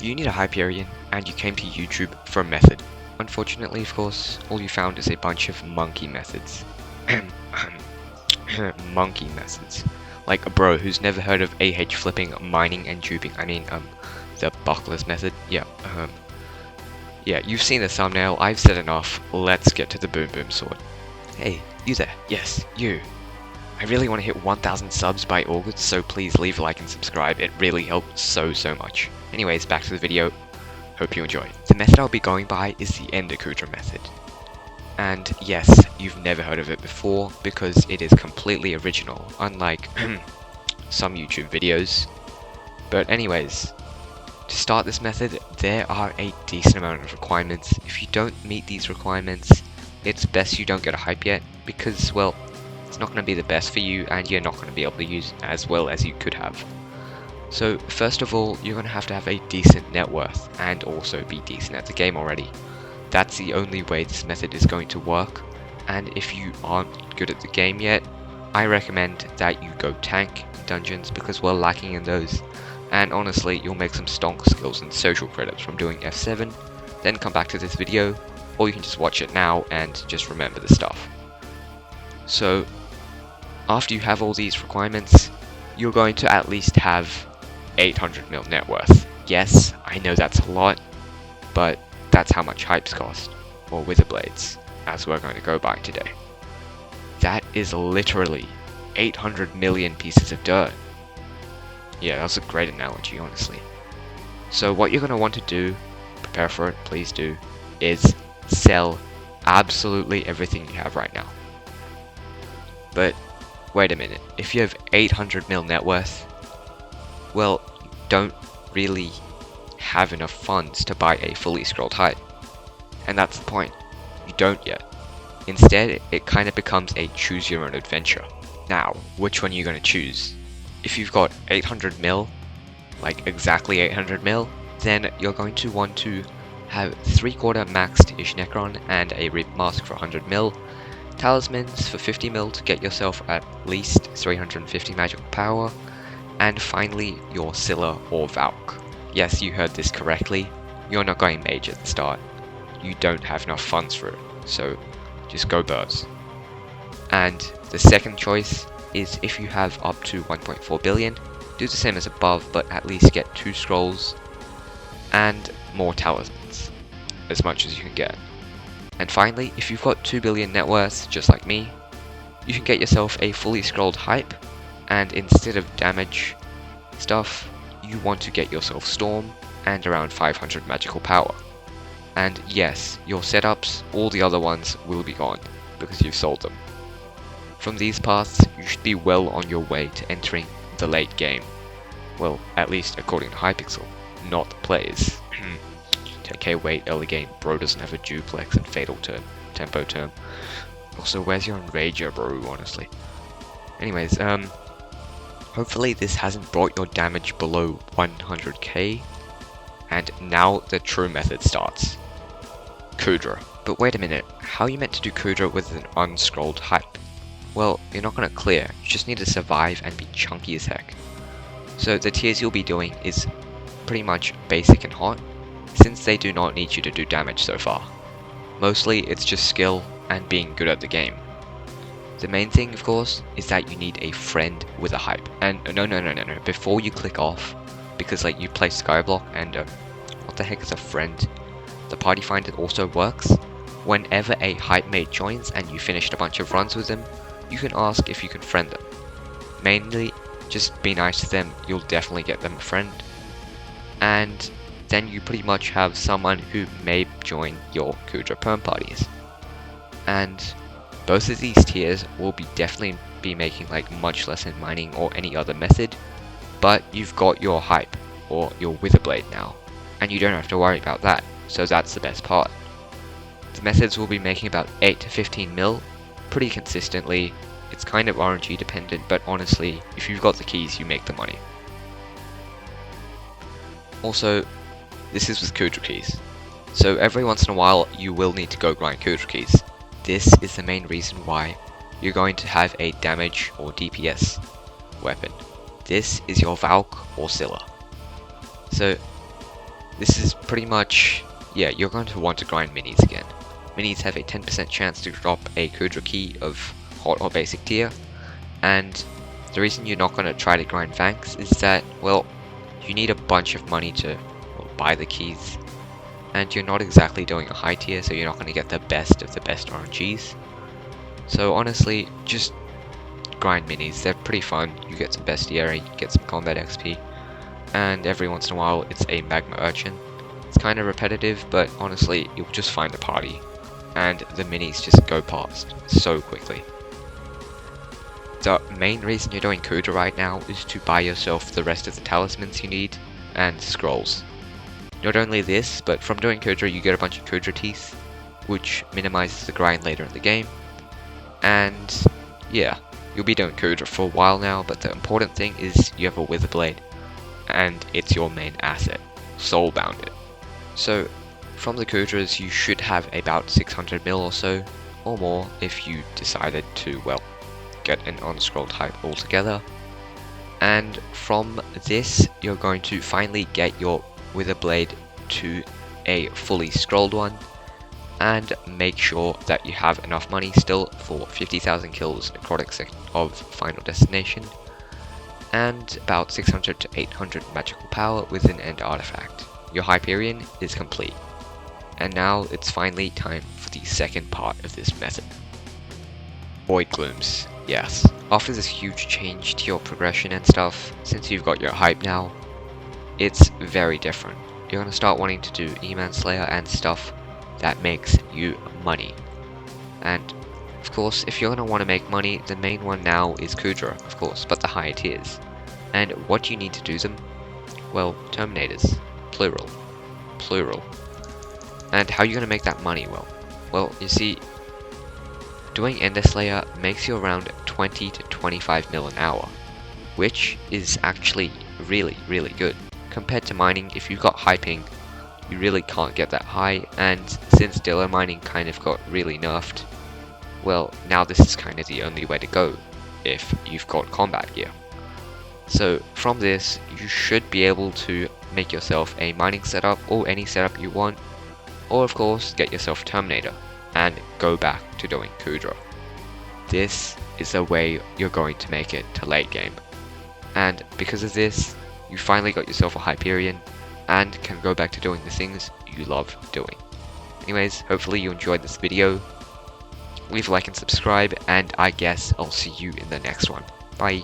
You need a Hyperion, and you came to YouTube for a method. Unfortunately, of course, all you found is a bunch of monkey methods. Monkey methods. Like a bro who's never heard of AH flipping, mining, and duping. The buckless method. Yeah, you've seen the thumbnail, I've said enough, let's get to the boom boom sword. Hey, you there, yes, you. I really want to hit 1,000 subs by August, so please leave a like and subscribe, it really helps so much. Anyways, back to the video, hope you enjoy. The method I'll be going by is the Ender Kudra method. And yes, you've never heard of it before, because it is completely original, unlike some YouTube videos. But anyways, to start this method, there are a decent amount of requirements. If you don't meet these requirements, it's best you don't get a hype yet, because, well, it's not going to be the best for you, and you're not going to be able to use it as well as you could have. So, first of all, you're going to have a decent net worth, and also be decent at the game already. That's the only way this method is going to work, and if you aren't good at the game yet, I recommend that you go tank dungeons, because we're lacking in those. And honestly, you'll make some stonk skills and social credits from doing F7, then come back to this video, or you can just watch it now and just remember the stuff. So, after you have all these requirements, you're going to at least have 800 mil net worth. Yes, I know that's a lot, but that's how much hypes cost, or wither blades, as we're going to go by today. That is literally 800 million pieces of dirt. Yeah, that's a great analogy, honestly. So what you're going to want to do, prepare for it, please do, is sell absolutely everything you have right now. But wait a minute, if you have 800 mil net worth, well, you don't really have enough funds to buy a fully scrolled hype. And that's the point, you don't yet. Instead, it kind of becomes a choose your own adventure. Now, which one are you going to choose? If you've got 800 mil, like exactly 800 mil, then you're going to want to have 3/4 maxed Necron and a Reap Mask for 100 mil, talismans for 50 mil to get yourself at least 350 magical power, and finally your Scylla or Valk. Yes, you heard this correctly, you're not going mage at the start. You don't have enough funds for it, so just go birds. And the second choice is if you have up to 1.4 billion, do the same as above, but at least get 2 scrolls and more talismans, as much as you can get. And finally, if you've got 2 billion net worth, just like me, you can get yourself a fully scrolled hype, and instead of damage stuff, you want to get yourself Storm and around 500 magical power. And yes, your setups, all the other ones, will be gone, because you've sold them. From these paths, you should be well on your way to entering the late game. Well, at least according to Hypixel, not the players. 10k wait, early game, bro doesn't have a duplex and fatal turn, tempo term. Also, where's your enrager, bro, honestly? Anyways, hopefully this hasn't brought your damage below 100k, and now the true method starts. Kudra. But wait a minute, how are you meant to do Kudra with an unscrolled hype? Well, you're not going to clear, you just need to survive and be chunky as heck. So the tiers you'll be doing is pretty much basic and hot, since they do not need you to do damage so far. Mostly it's just skill and being good at the game. The main thing, of course, is that you need a friend with a hype. And no, before you click off, because like you play Skyblock and what the heck is a friend? The party finder also works. Whenever a hype mate joins and you finished a bunch of runs with them, you can ask if you can friend them. Mainly, just be nice to them, you'll definitely get them a friend. And then you pretty much have someone who may join your Kudra perm parties. And both of these tiers will definitely be making like much less in mining or any other method, but you've got your hype or your witherblade now, and you don't have to worry about that, so that's the best part. The methods will be making about 8 to 15 mil pretty consistently. It's kind of RNG dependent, but honestly, if you've got the keys, you make the money. Also, this is with Kudra keys. So every once in a while, you will need to go grind Kudra keys. This is the main reason why you're going to have a damage or DPS weapon. This is your Valk or Scylla. So this is pretty much, yeah, you're going to want to grind minis again. Minis have a 10% chance to drop a Kudra key of hot or basic tier, and the reason you're not going to try to grind Vanks is that, well, you need a bunch of money to buy the keys, and you're not exactly doing a high tier, so you're not going to get the best of the best RNGs. So honestly, just grind minis. They're pretty fun. You get some bestiary, you get some combat XP, and every once in a while it's a magma urchin. It's kind of repetitive, but honestly, you'll just find a party, and the minis just go past so quickly. The main reason you're doing Kuudra right now is to buy yourself the rest of the talismans you need, and scrolls. Not only this, but from doing Kuudra you get a bunch of Kuudra teeth, which minimizes the grind later in the game. And yeah, you'll be doing Kuudra for a while now, but the important thing is you have a Wither Blade, and it's your main asset. Soulbound it. So from the Kuudras you should have about 600 mil or so, or more if you decided to, well, get an unscrolled hype altogether. And from this you're going to finally get your Wither Blade to a fully scrolled one, and make sure that you have enough money still for 50,000 kills necrotic of Final Destination, and about 600 to 800 magical power with an end artifact. Your Hyperion is complete. And now it's finally time for the second part of this method. Voidglooms. Yes, after this huge change to your progression and stuff, since you've got your hype now, it's very different. You're going to start wanting to do Eman Slayer and stuff that makes you money. And of course, if you're going to want to make money, the main one now is Kuudra, of course, but the higher tiers. And what do you need to do them? Well, Terminators. Plural. And how are you going to make that money? Well, you see, doing Ender Slayer makes you around 20 to 25 mil an hour, which is actually really, really good. Compared to mining, if you've got hyping, you really can't get that high, and since Dillo mining kind of got really nerfed, well, now this is kind of the only way to go if you've got combat gear. So from this, you should be able to make yourself a mining setup or any setup you want, or of course get yourself Terminator and go back to doing Kuudra. This is the way you're going to make it to late game, and because of this, you finally got yourself a Hyperion and can go back to doing the things you love doing. Anyways, hopefully you enjoyed this video. Leave a like and subscribe, and I guess I'll see you in the next one. Bye.